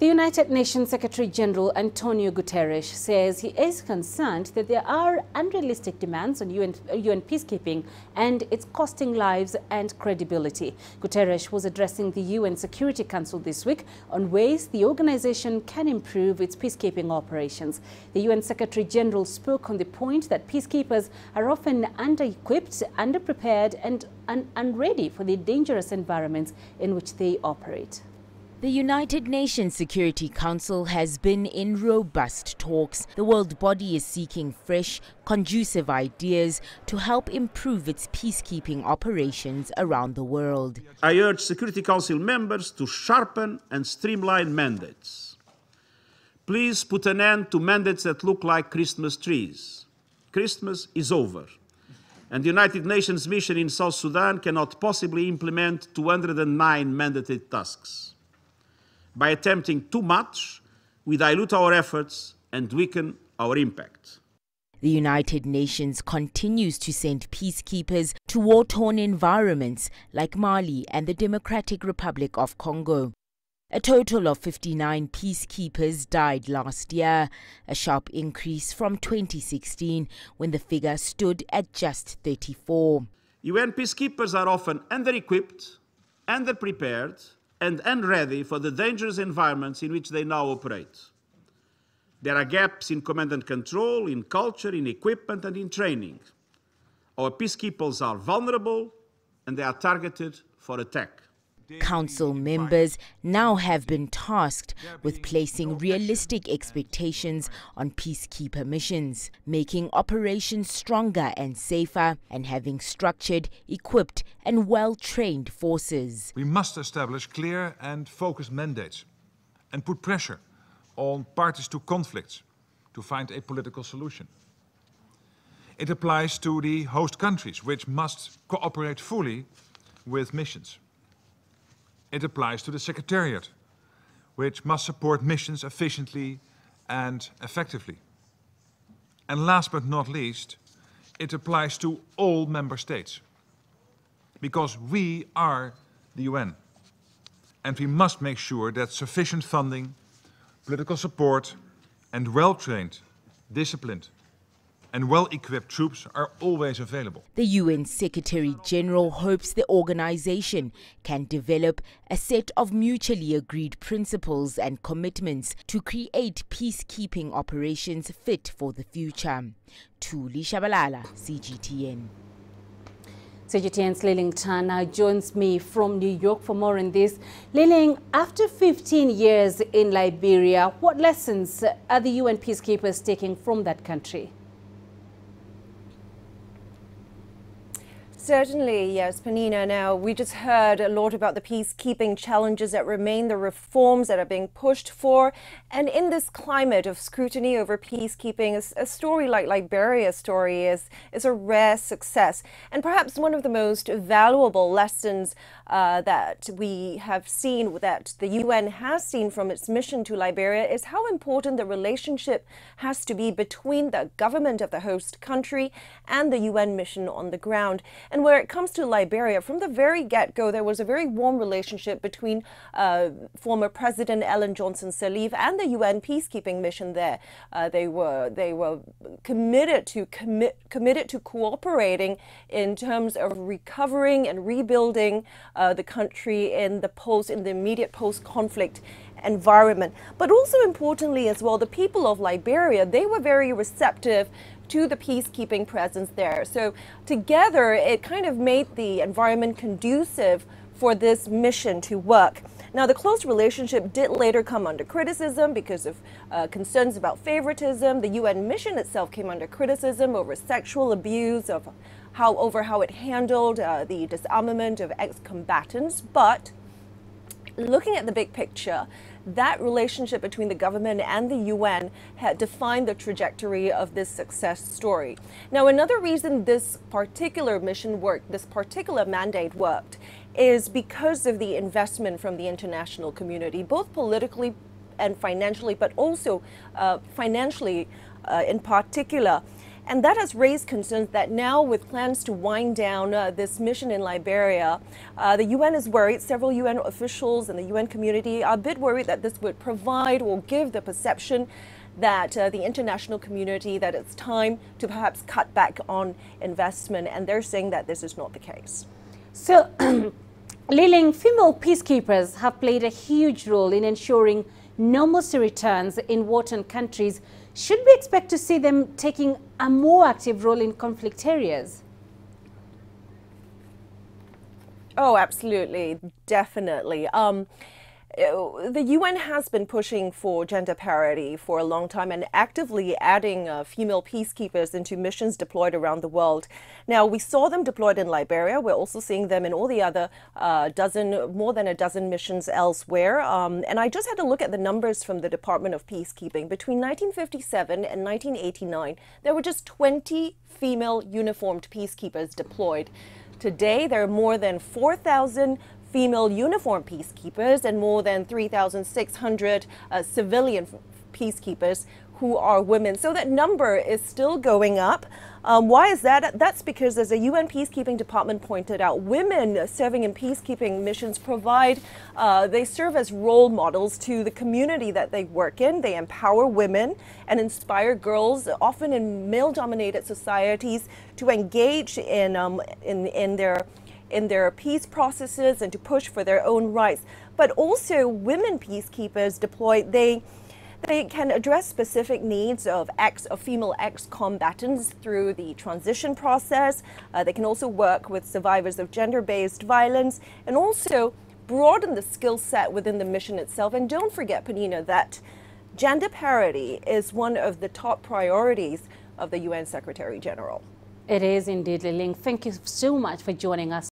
The United Nations Secretary-General Antonio Guterres says he is concerned that there are unrealistic demands on UN peacekeeping and it's costing lives and credibility. Guterres was addressing the UN Security Council this week on ways the organization can improve its peacekeeping operations. The UN Secretary-General spoke on the point that peacekeepers are often under-equipped, under-prepared and unready for the dangerous environments in which they operate. The United Nations Security Council has been in robust talks. The world body is seeking fresh, conducive ideas to help improve its peacekeeping operations around the world. I urge Security Council members to sharpen and streamline mandates. Please put an end to mandates that look like Christmas trees. Christmas is over, and the United Nations mission in South Sudan cannot possibly implement 209 mandated tasks. By attempting too much, we dilute our efforts and weaken our impact. The United Nations continues to send peacekeepers to war-torn environments like Mali and the Democratic Republic of Congo. A total of 59 peacekeepers died last year, a sharp increase from 2016 when the figure stood at just 34. UN peacekeepers are often under-equipped, under-prepared, and unready for the dangerous environments in which they now operate. There are gaps in command and control, in culture, in equipment and in training. Our peacekeepers are vulnerable and they are targeted for attack. Council members now have been tasked with placing realistic expectations on peacekeeper missions, making operations stronger and safer, and having structured, equipped and well-trained forces. We must establish clear and focused mandates and put pressure on parties to conflicts to find a political solution. It applies to the host countries, which must cooperate fully with missions. It applies to the Secretariat, which must support missions efficiently and effectively. And last but not least, it applies to all member states, because we are the UN, and we must make sure that sufficient funding, political support, and well-trained, disciplined, and well-equipped troops are always available. The UN Secretary-General hopes the organization can develop a set of mutually agreed principles and commitments to create peacekeeping operations fit for the future. Thuli Shabalala, CGTN. CGTN's Liling Tan now joins me from New York for more on this. Liling, after 15 years in Liberia, what lessons are the UN peacekeepers taking from that country? Certainly, yes, Panina. Now, we just heard a lot about the peacekeeping challenges that remain, the reforms that are being pushed for. And in this climate of scrutiny over peacekeeping, a story like Liberia's story is a rare success. And perhaps one of the most valuable lessons that we have seen, that the UN has seen from its mission to Liberia, is how important the relationship has to be between the government of the host country and the UN mission on the ground. And where it comes to Liberia, from the very get-go, there was a very warm relationship between former President Ellen Johnson Sirleaf and the UN peacekeeping mission there. They were committed to cooperating in terms of recovering and rebuilding the country in the immediate post-conflict environment. But also importantly as well, the people of Liberia, they were very receptive to the peacekeeping presence there. So together, it kind of made the environment conducive for this mission to work. Now, the close relationship did later come under criticism because of concerns about favoritism. The UN mission itself came under criticism over sexual abuse, over how it handled the disarmament of ex-combatants. But looking at the big picture, that relationship between the government and the UN had defined the trajectory of this success story. Now, another reason this particular mission worked, this particular mandate worked, is because of the investment from the international community, both politically and financially, but also financially in particular. And that has raised concerns that now, with plans to wind down this mission in Liberia, the UN is worried. Several UN officials and the UN community are a bit worried that this would provide or give the perception that the international community, that it's time to perhaps cut back on investment, and they're saying that this is not the case. So, Liling, female peacekeepers have played a huge role in ensuring normalcy returns in war-torn countries. Should we expect to see them taking a more active role in conflict areas? Oh, absolutely, definitely. The UN has been pushing for gender parity for a long time and actively adding female peacekeepers into missions deployed around the world. Now, we saw them deployed in Liberia. We're also seeing them in all the other more than a dozen missions elsewhere. And I just had to look at the numbers from the Department of Peacekeeping. Between 1957 and 1989, there were just 20 female uniformed peacekeepers deployed. Today, there are more than 4,000 female uniformed peacekeepers and more than 3,600 civilian peacekeepers who are women. So that number is still going up. Why is that? That's because, as the UN Peacekeeping Department pointed out, women serving in peacekeeping missions they serve as role models to the community that they work in. They empower women and inspire girls, often in male-dominated societies, to engage in their peace processes and to push for their own rights. But also, women peacekeepers deployed, they can address specific needs of female ex-combatants through the transition process. They can also work with survivors of gender-based violence and also broaden the skill set within the mission itself. And don't forget, Penina, that gender parity is one of the top priorities of the UN Secretary General. It is indeed, Liling. Thank you so much for joining us.